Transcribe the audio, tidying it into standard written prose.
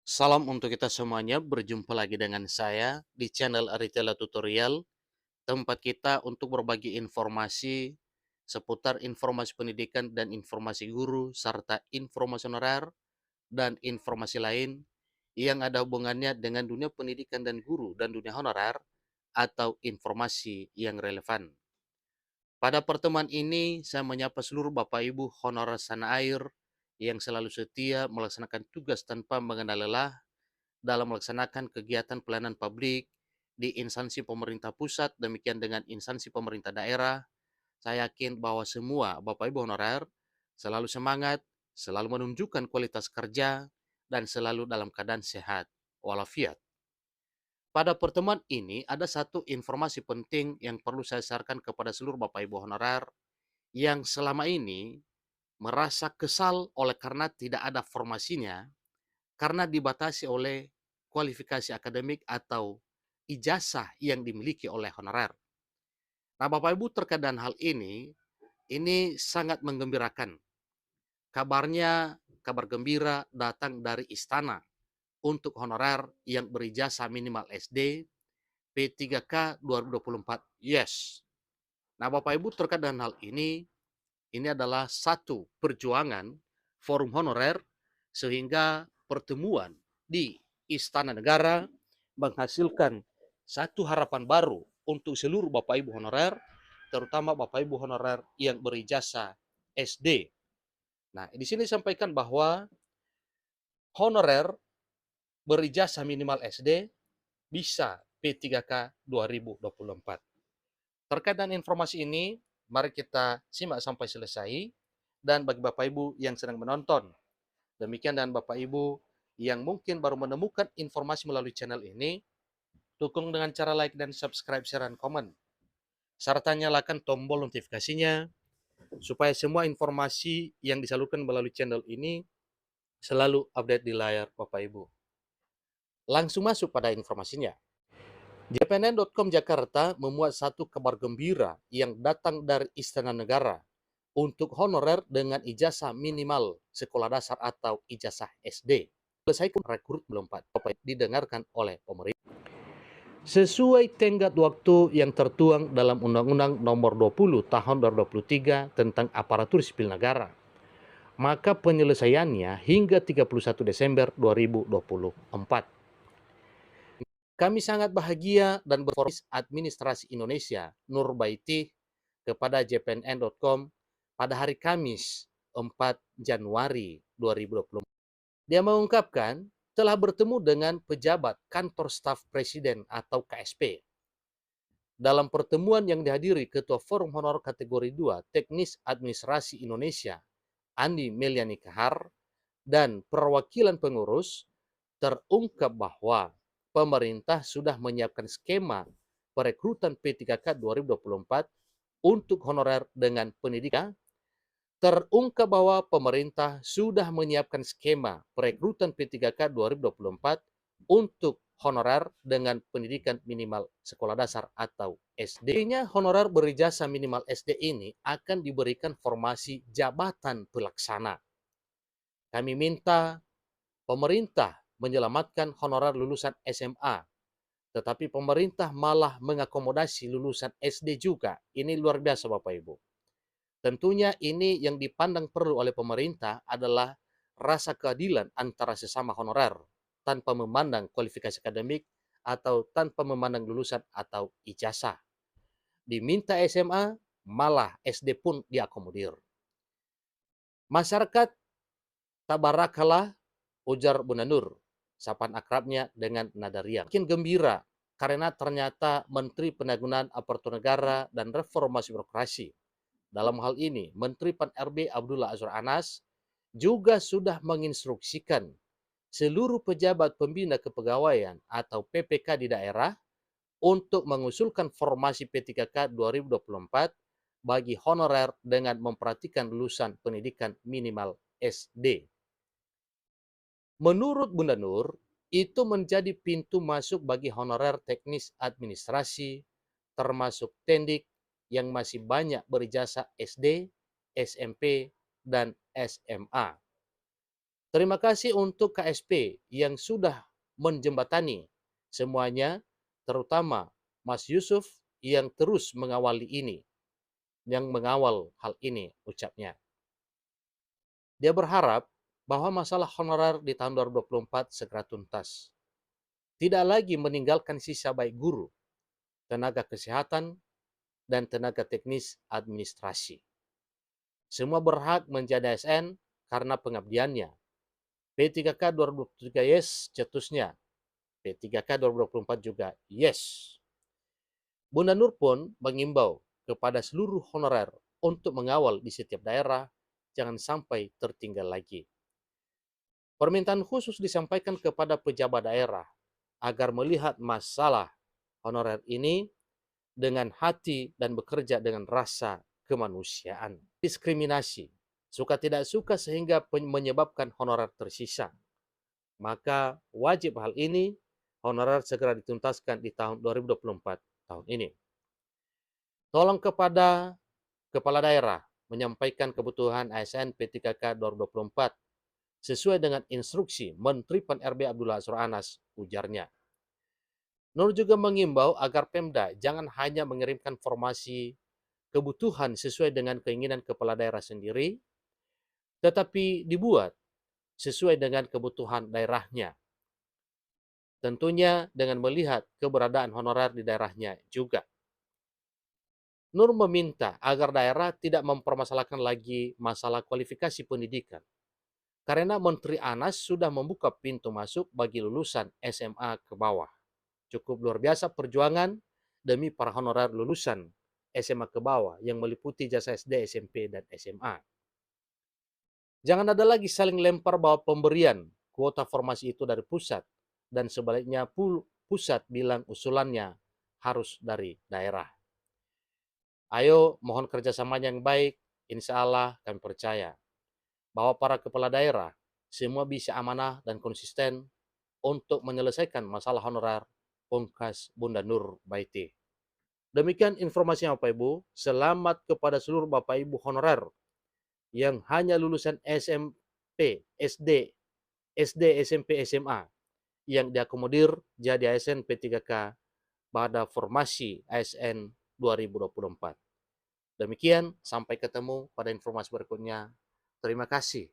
Salam untuk kita semuanya, berjumpa lagi dengan saya di channel Aritella Tutorial, tempat kita untuk berbagi informasi seputar informasi pendidikan dan informasi guru, serta informasi honorer dan informasi lain yang ada hubungannya dengan dunia pendidikan dan guru dan dunia honorer atau informasi yang relevan. Pada pertemuan ini, saya menyapa seluruh Bapak Ibu honorer tanah air yang selalu setia melaksanakan tugas tanpa mengenal lelah dalam melaksanakan kegiatan pelayanan publik di instansi pemerintah pusat, demikian dengan instansi pemerintah daerah. Saya yakin bahwa semua Bapak Ibu honorer selalu semangat, selalu menunjukkan kualitas kerja, dan selalu dalam keadaan sehat walafiat. Pada pertemuan ini ada satu informasi penting yang perlu saya sarankan kepada seluruh Bapak Ibu honorer yang selama ini merasa kesal oleh karena tidak ada formasinya, karena dibatasi oleh kualifikasi akademik atau ijazah yang dimiliki oleh honorer. Nah, Bapak Ibu, terkait dengan hal ini sangat menggembirakan. Kabarnya, kabar gembira datang dari istana untuk honorer yang berijazah minimal SD P3K 2024. Yes. Nah, Bapak Ibu, terkait dengan hal ini adalah satu perjuangan forum honorer sehingga pertemuan di Istana Negara menghasilkan satu harapan baru untuk seluruh Bapak Ibu honorer, terutama Bapak Ibu honorer yang berijazah SD. Nah, di sini disampaikan bahwa honorer berijazah minimal SD bisa P3K 2024. Terkait dengan informasi ini, mari kita simak sampai selesai. Dan bagi Bapak Ibu yang sedang menonton, demikian dan Bapak Ibu yang mungkin baru menemukan informasi melalui channel ini, dukung dengan cara like dan subscribe, share, dan komen. Serta nyalakan tombol notifikasinya, supaya semua informasi yang disalurkan melalui channel ini selalu update di layar Bapak Ibu. Langsung masuk pada informasinya. JPNN.com Jakarta memuat satu kabar gembira yang datang dari Istana Negara untuk honorer dengan ijazah minimal sekolah dasar atau ijazah SD. Selesaikan rekrutmen 4 didengarkan oleh pemerintah. Sesuai tenggat waktu yang tertuang dalam Undang-Undang Nomor 20 Tahun 2023 tentang Aparatur Sipil Negara, maka penyelesaiannya hingga 31 Desember 2024. Kami sangat bahagia dan berformis Administrasi Indonesia Nurbaiti kepada jpnn.com pada hari Kamis 4 Januari 2024. Dia mengungkapkan telah bertemu dengan pejabat kantor staf presiden atau KSP. Dalam pertemuan yang dihadiri Ketua Forum Honor kategori 2 Teknis Administrasi Indonesia, Andi Meliani Kahar, dan perwakilan pengurus, terungkap bahwa pemerintah sudah menyiapkan skema perekrutan P3K 2024 untuk honorer dengan pendidikan. Terungkap bahwa pemerintah sudah menyiapkan skema perekrutan P3K 2024 untuk honorer dengan pendidikan minimal sekolah dasar atau SD. Artinya honorer berijazah minimal SD ini akan diberikan formasi jabatan pelaksana. Kami minta pemerintah menyelamatkan honorer lulusan SMA, tetapi pemerintah malah mengakomodasi lulusan SD juga. Ini luar biasa Bapak Ibu. Tentunya ini yang dipandang perlu oleh pemerintah adalah rasa keadilan antara sesama honorer tanpa memandang kualifikasi akademik atau tanpa memandang lulusan atau ijazah. Diminta SMA, malah SD pun diakomodir. Masyarakat tabarakalah, ujar Bunda Nur, sapaan akrabnya dengan nada riang. Makin gembira karena ternyata Menteri Penanggulangan Aparatur Negara dan Reformasi Birokrasi, dalam hal ini Menteri Pan-RB Abdullah Azwar Anas, juga sudah menginstruksikan seluruh pejabat pembina kepegawaian atau PPK di daerah untuk mengusulkan formasi P3K 2024 bagi honorer dengan memperhatikan lulusan pendidikan minimal SD. Menurut Bunda Nur, itu menjadi pintu masuk bagi honorer teknis administrasi, termasuk tendik yang masih banyak berijazah SD, SMP, dan SMA. Terima kasih untuk KSP yang sudah menjembatani semuanya, terutama Mas Yusuf yang terus mengawali ini, yang mengawal hal ini, ucapnya. Dia berharap bahwa masalah honorer di tahun 2024 segera tuntas. Tidak lagi meninggalkan sisa baik guru, tenaga kesehatan, dan tenaga teknis administrasi. Semua berhak menjadi ASN karena pengabdiannya. P3K 2023 yes, cetusnya. P3K 2024 juga yes. Bunda Nur pun mengimbau kepada seluruh honorer untuk mengawal di setiap daerah, jangan sampai tertinggal lagi. Permintaan khusus disampaikan kepada pejabat daerah agar melihat masalah honorer ini dengan hati dan bekerja dengan rasa kemanusiaan. Diskriminasi, suka tidak suka sehingga menyebabkan honorer tersisa. Maka wajib hal ini honorer segera dituntaskan di tahun 2024 tahun ini. Tolong kepada kepala daerah menyampaikan kebutuhan ASN P3K 2024 sesuai dengan instruksi Menteri Pan-RB Abdullah Azwar Anas, ujarnya. Nur juga mengimbau agar Pemda jangan hanya mengirimkan formasi kebutuhan sesuai dengan keinginan kepala daerah sendiri, tetapi dibuat sesuai dengan kebutuhan daerahnya. Tentunya dengan melihat keberadaan honorer di daerahnya juga. Nur meminta agar daerah tidak mempermasalahkan lagi masalah kualifikasi pendidikan, karena Menteri Anas sudah membuka pintu masuk bagi lulusan SMA ke bawah. Cukup luar biasa perjuangan demi para honorer lulusan SMA ke bawah yang meliputi jasa SD, SMP, dan SMA. Jangan ada lagi saling lempar bahwa pemberian kuota formasi itu dari pusat, dan sebaliknya pusat bilang usulannya harus dari daerah. Ayo mohon kerjasamanya yang baik, insya Allah kami percaya bahwa para kepala daerah semua bisa amanah dan konsisten untuk menyelesaikan masalah honorer Pungkas Bunda Nur Baiti. Demikian informasinya Bapak Ibu. Selamat kepada seluruh Bapak Ibu honorer yang hanya lulusan SMP, SD, SMP, SMA yang diakomodir jadi ASN P3K pada formasi ASN 2024. Demikian, sampai ketemu pada informasi berikutnya. Terima kasih.